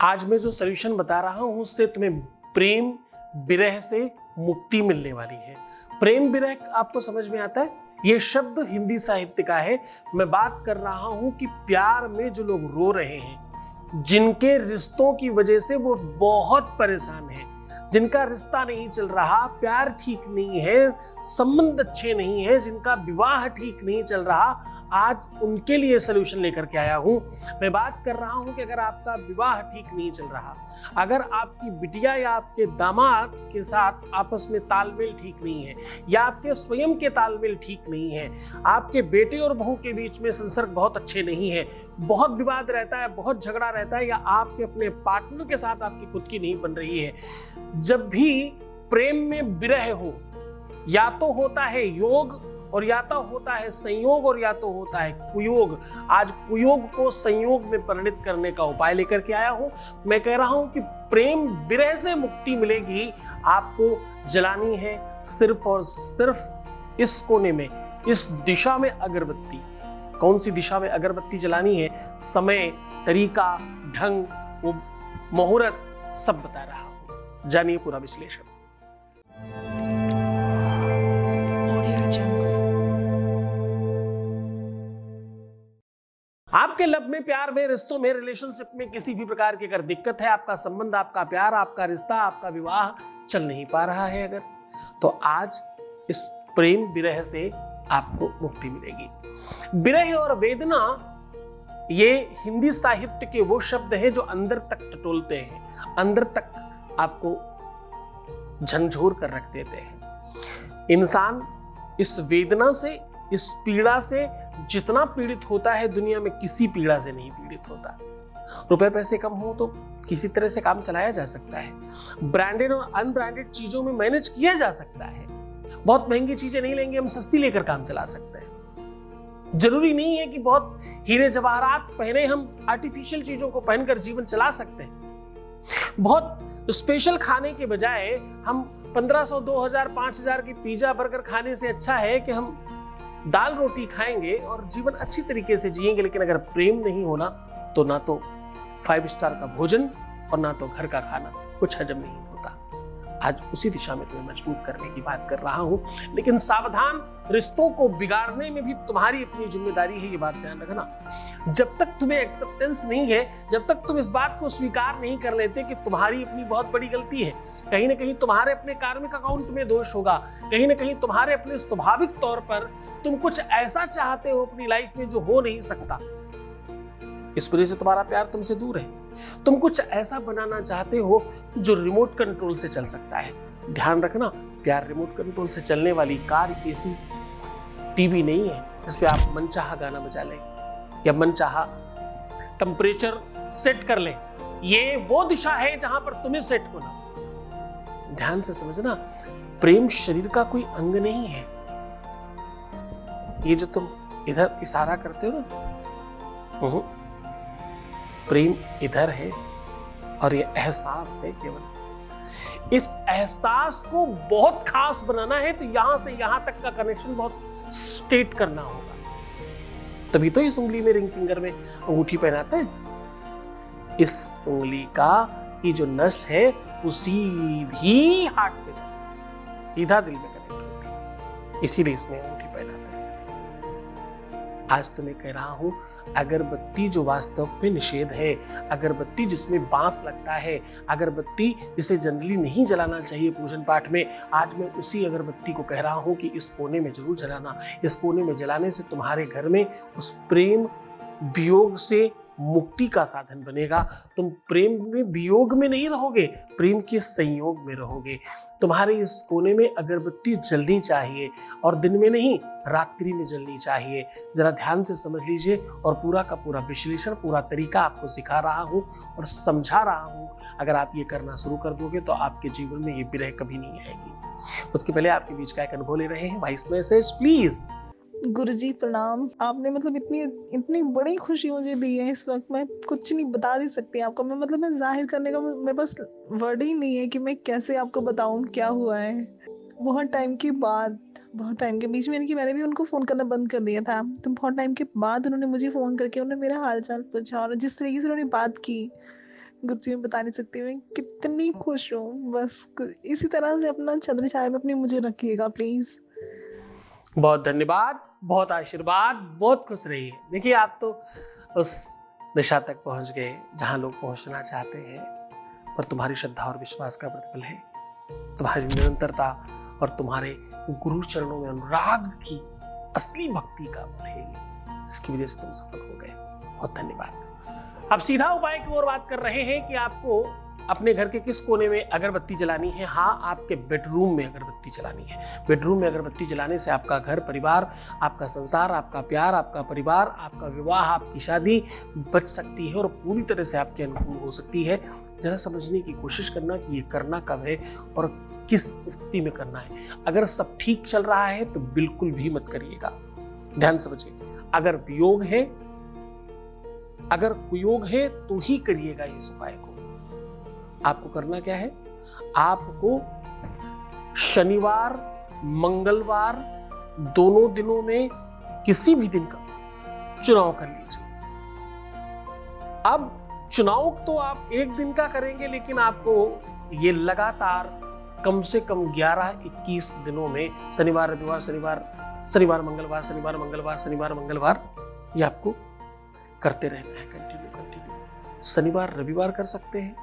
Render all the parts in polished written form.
आज मैं जो सॉल्यूशन बता रहा हूं उससे तुम्हें प्रेम विरह से मुक्ति मिलने वाली है। प्रेम विरह आपको समझ में आता है? ये शब्द हिंदी साहित्य का है। मैं बात कर रहा हूं कि प्यार में जो लोग रो रहे हैं, जिनके रिश्तों की वजह से वो बहुत परेशान हैं, जिनका रिश्ता नहीं चल रहा, प्यार ठीक नहीं है, संबंध अच्छे नहीं है, जिनका विवाह ठीक नहीं चल रहा, आज उनके लिए सलूशन लेकर के आया हूं। मैं बात कर रहा हूं कि अगर आपका विवाह ठीक नहीं चल रहा, अगर आपकी बिटिया या आपके दामाद के साथ आपस में तालमेल ठीक नहीं है, या आपके स्वयं के तालमेल ठीक नहीं है, आपके बेटे और बहू के बीच में संसर्ग बहुत अच्छे नहीं है, बहुत विवाद रहता है, बहुत झगड़ा रहता है, या आपके अपने पार्टनर के साथ आपकी खुद की नहीं बन रही है, जब भी प्रेम में विरह हो, या तो होता है योग और या तो होता है संयोग और या तो होता है कुयोग। आज कुयोग को संयोग में परिणित करने का उपाय लेकर के आया हूं। मैं कह रहा हूं कि प्रेम विरह से मुक्ति मिलेगी। आपको जलानी है सिर्फ और सिर्फ इस कोने में, इस दिशा में अगरबत्ती। कौन सी दिशा में अगरबत्ती जलानी है, समय, तरीका, ढंग, वो मुहूर्त सब बता रहा हूं। जानिए पूरा विश्लेषण। आपके लब में, प्यार में, रिश्तों में, रिलेशनशिप में किसी भी प्रकार की अगर दिक्कत है, आपका संबंध, आपका प्यार, आपका रिश्ता, आपका विवाह चल नहीं पा रहा है अगर, तो आज इस प्रेम विरह से आपको मुक्ति मिलेगी। विरह और वेदना ये हिंदी साहित्य के वो शब्द हैं जो अंदर तक टटोलते हैं, अंदर तक आपको झंझोर कर रख देते हैं। इंसान इस वेदना से, इस पीड़ा से जितना पीड़ित होता है, दुनिया में किसी पीड़ा से नहीं पीड़ित होता। रुपए पैसे कम हो तो किसी तरह से काम चलाया जा सकता है, ब्रांडेड और अनब्रांडेड चीजों में मैनेज किया जा सकता है, बहुत महंगी चीजें नहीं लेंगे हम, सस्ती लेकर काम चला सकते हैं। जरूरी नहीं है कि बहुत हीरे जवाहरात पहने हम आर्टिफिशियल चीजों को पहनकर जीवन चला सकते हैं। बहुत स्पेशल खाने के बजाय हम 1500, 2000, 5000 की पिज्जा बर्गर खाने से अच्छा है कि हम दाल रोटी खाएंगे और जीवन अच्छी तरीके से जिएंगे। लेकिन अगर प्रेम नहीं होना तो ना तो 5 स्टार का भोजन और ना तो घर का खाना कुछ हजम नहीं होता। आज उसी दिशा में तुम्हें मजबूत करने की बात कर रहा हूं। लेकिन सावधान, रिश्तों को बिगाड़ने में भी तुम्हारी अपनी जिम्मेदारी है, ये बात ध्यान रखना। जब तक तुम्हें एक्सेप्टेंस नहीं है, जब तक तुम इस बात को स्वीकार नहीं कर लेते कि तुम्हारी अपनी बहुत बड़ी गलती है, कहीं ना कहीं तुम्हारे अपने कार्मिक अकाउंट में दोष होगा, कहीं ना कहीं तुम्हारे अपने स्वाभाविक तौर पर तुम कुछ ऐसा चाहते हो अपनी लाइफ में जो हो नहीं सकता, इस वजह से तुम्हारा प्यार तुमसे दूर है। तुम कुछ ऐसा बनाना चाहते हो जो रिमोट कंट्रोल से चल सकता है। ध्यान रखना, प्यार रिमोट कंट्रोल से चलने वाली कार, एसी, टीवी नहीं है जिस पे आप मनचाहा गाना बजा लें या मनचाहा टेम्परेचर सेट कर लें। ये वो दिशा है जहां पर तुम्हें सेट होना। ध्यान से समझना, प्रेम शरीर का कोई अंग नहीं है। ये जो तुम इधर इशारा करते हो ना, प्रेम इधर है और ये एहसास है केवल। इस एहसास को बहुत खास बनाना है तो यहां से यहां तक का कनेक्शन बहुत स्ट्रेट करना होगा। तभी तो इस उंगली में, रिंग फिंगर में अंगूठी पहनाते हैं। इस उंगली का की जो नस है वो सीधी हार्ट पे जाती है, सीधा दिल में कनेक्ट होती है, इसीलिए इसमें अंगूठी पहनाते हैं। आज तो मैं कह रहा हूं, अगरबत्ती जो वास्तव में निषेध है, अगरबत्ती जिसमें बांस लगता है, अगरबत्ती जिसे जनरली नहीं जलाना चाहिए पूजन पाठ में, आज मैं उसी अगरबत्ती को कह रहा हूं कि इस कोने में जरूर जलाना। इस कोने में जलाने से तुम्हारे घर में उस प्रेम वियोग से मुक्ति का साधन बनेगा। तुम प्रेम में वियोग में नहीं रहोगे, प्रेम के संयोग में रहोगे। तुम्हारे इस कोने में अगरबत्ती जलनी चाहिए और दिन में नहीं, रात्रि में जलनी चाहिए। जरा ध्यान से समझ लीजिए और पूरा का पूरा विश्लेषण, पूरा तरीका आपको सिखा रहा हूं और समझा रहा हूं। अगर आप ये करना शुरू कर दोगे तो आपके जीवन में ये विरह कभी नहीं आएगी। उसके पहले आपके बीच का एक अनुभव ले रहे हैं, वॉइस मैसेज प्लीज। गुरुजी प्रणाम। आपने इतनी बड़ी खुशी मुझे दी है इस वक्त, मैं कुछ नहीं बता नहीं सकती आपको। मैं जाहिर करने का मेरे पास वर्ड ही नहीं है कि मैं कैसे आपको बताऊं क्या हुआ है। बहुत टाइम के बाद, बहुत टाइम के बीच में कि मैंने भी उनको फ़ोन करना बंद कर दिया था, तो बहुत टाइम के बाद उन्होंने मुझे फ़ोन करके उन्होंने मेरा हाल चाल पूछा और जिस तरीके से उन्होंने बात की, गुरुजी मैं बता नहीं सकती मैं कितनी खुश हूँ। बस इसी तरह से अपना छत्र छाया में अपनी मुझे रखिएगा प्लीज। बहुत धन्यवाद, बहुत आशीर्वाद, बहुत खुश रहिए। देखिए आप तो उस दिशा तक पहुंच गए जहां लोग पहुंचना चाहते हैं, पर तुम्हारी श्रद्धा और विश्वास का प्रतिफल है, तुम्हारी निरंतरता और तुम्हारे गुरु चरणों में अनुराग की असली भक्ति का फल है, जिसकी वजह से तुम सफल हो गए। बहुत धन्यवाद। अब सीधा उपाय की ओर बात कर रहे हैं कि आपको अपने घर के किस कोने में अगरबत्ती जलानी है। हाँ, आपके बेडरूम में अगरबत्ती जलानी है। बेडरूम में अगरबत्ती जलाने से आपका घर परिवार, आपका संसार, आपका प्यार, आपका परिवार, आपका विवाह, आपकी शादी बच सकती है और पूरी तरह से आपके अनुकूल हो सकती है। जरा समझने की कोशिश करना कि ये करना कब है और किस स्थिति में करना है। अगर सब ठीक चल रहा है तो बिल्कुल भी मत करिएगा। ध्यान समझिए, अगर वियोग है, अगर कुयोग है तो ही करिएगा इस उपाय को। आपको करना क्या है, आपको शनिवार मंगलवार दोनों दिनों में किसी भी दिन का चुनाव कर लीजिए। अब चुनाव तो आप एक दिन का करेंगे, लेकिन आपको ये लगातार कम से कम 11-21 दिनों में शनिवार रविवार शनिवार मंगलवार शनिवार मंगलवार शनिवार मंगलवार ये आपको करते रहना है। कंटिन्यू शनिवार रविवार कर सकते हैं,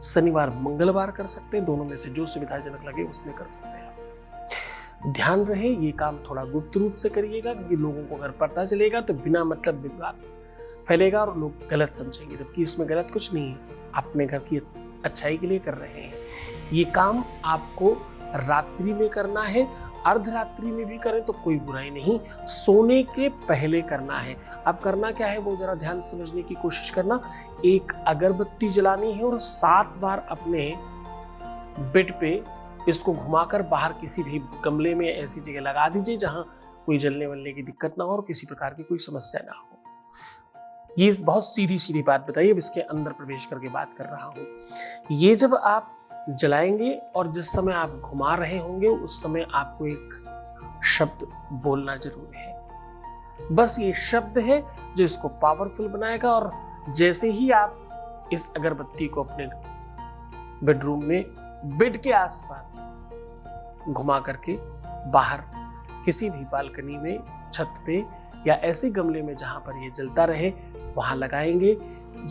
शनिवार मंगलवार कर सकते हैं, दोनों में से जो सुविधाजनक लगे उसमें कर सकते हैं। ध्यान रहे ये काम थोड़ा गुप्त रूप से करिएगा, क्योंकि लोगों को अगर पता चलेगा तो बिना मतलब विवाद फैलेगा और लोग गलत समझेंगे, जबकि इसमें गलत कुछ नहीं है। अपने घर की अच्छाई के लिए कर रहे हैं। ये काम आपको रात्रि में करना है, अर्धरात्रि में भी करें तो कोई बुराई नहीं, सोने के पहले करना है। अब करना क्या है वो जरा ध्यान से समझने की कोशिश करना। एक अगरबत्ती जलानी है और 7 बार अपने बेड पे इसको घुमाकर बाहर किसी भी गमले में ऐसी जगह लगा दीजिए जहां कोई जलने वलने की दिक्कत ना हो और किसी प्रकार की कोई समस्या ना हो। ये बहुत सीधी बात बताइए, अब इसके अंदर प्रवेश करके बात कर रहा हूं। ये जब आप जलाएंगे और जिस समय आप घुमा रहे होंगे उस समय आपको एक शब्द बोलना जरूरी है। बस ये शब्द है जो इसको पावरफुल बनाएगा। और जैसे ही आप इस अगरबत्ती को अपने बेडरूम में बेड के आसपास घुमा करके बाहर किसी भी बालकनी में, छत पे या ऐसे गमले में जहां पर ये जलता रहे वहां लगाएंगे,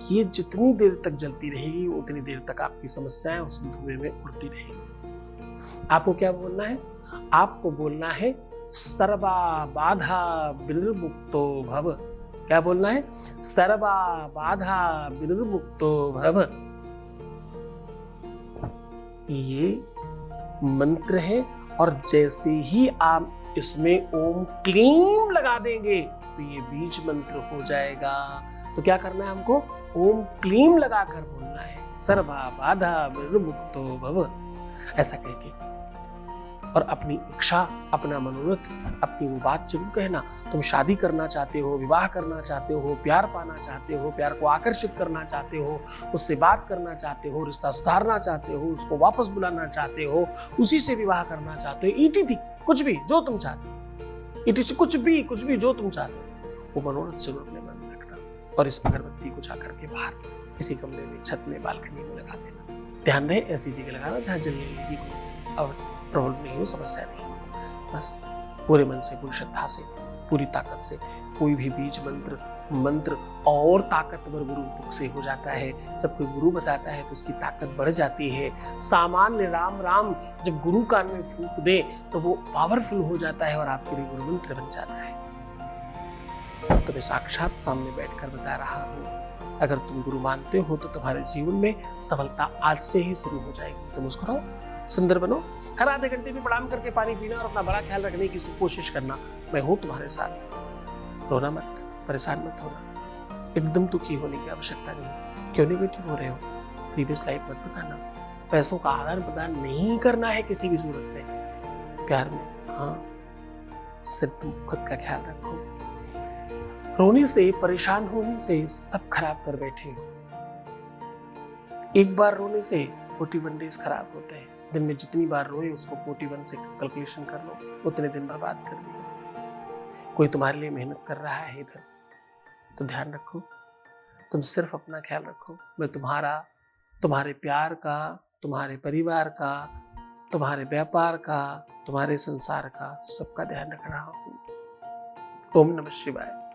ये जितनी देर तक जलती रहेगी उतनी देर तक आपकी समस्याएं उस धुएं में उड़ती रहेंगी। आपको क्या बोलना है? आपको बोलना है सर्वा बाधा विनिर्मुक्तो भव। क्या बोलना है? सर्वा बाधा विनिर्मुक्तो भव। ये मंत्र है और जैसे ही आप इसमें ओम क्लीम लगा देंगे तो ये बीज मंत्र हो जाएगा। तो क्या करना है हमको? ओम क्लीम लगाकर बोलना है सर्वा बाधा विनिर्मुक्तो भव, ऐसा कह के। और अपनी इच्छा, अपना मनोरथ, अपनी वो बात जरूर कहना। तुम शादी करना चाहते हो, विवाह करना चाहते हो, प्यार पाना चाहते हो, प्यार को आकर्षित करना चाहते हो, उससे बात करना चाहते हो, रिश्ता सुधारना चाहते हो, उसको वापस बुलाना चाहते हो, उसी से विवाह करना चाहते हो, ईटी थी कुछ भी जो तुम चाहते हो, ईटी से कुछ भी जो तुम चाहते हो, वो मनोरथ जरूर अपने मन में रखना। और इस अगरबत्ती को जाकर के बाहर किसी कमरे में, छत में, बालकनी में लगा देना। ध्यान रहे ऐसी जगह लगाना जहाँ जलने की कोई प्रॉब्लम नहीं हो, समस्या नहीं हो। बस पूरे मन से, पूरी श्रद्धा से, पूरी ताकत से कोई भी बीज मंत्र और ताकतवर गुरु से हो जाता है। जब कोई गुरु बताता है तो उसकी ताकत बढ़ जाती है। सामान्य राम राम जब गुरु कान में फूंक दे तो वो पावरफुल हो जाता है और आपके लिए गुरु मंत्र बन जाता है। तो मैं साक्षात सामने बैठकर बता रहा हूँ, अगर तुम गुरु मानते हो तो तुम्हारे जीवन में सफलता आज से ही शुरू हो जाएगी। तुम मुस्कुराओ, सुंदर बनो, हर आधे घंटे में प्रणाम करके पानी पीना और अपना बड़ा ख्याल रखने की कोशिश करना। मैं हूं तुम्हारे साथ। रोना मत, परेशान मत होना, एकदम दुखी होने की आवश्यकता नहीं। क्यों नेगेटिव हो रहे हो? प्रीवियस लाइफ मत बताना। पैसों का आदान प्रदान नहीं करना है किसी भी सूरत में, प्यार में। हाँ, सिर्फ तुम खुद का ख्याल रखो। रोने से, परेशान होने से सब खराब कर बैठे हो। एक बार रोने से 41 डेज खराब होते हैं। दिन में जितनी बार रोए उसको 41 से कैलकुलेशन कर लो, उतने दिन बर्बाद कर दिए। कोई तुम्हारे लिए मेहनत कर रहा है इधर, तो ध्यान रखो, तुम सिर्फ अपना ख्याल रखो। मैं तुम्हारा तुम्हारे प्यार का, तुम्हारे परिवार का, तुम्हारे व्यापार का, तुम्हारे संसार का, सबका ध्यान रख रहा हूँ। ओम नमः शिवाय।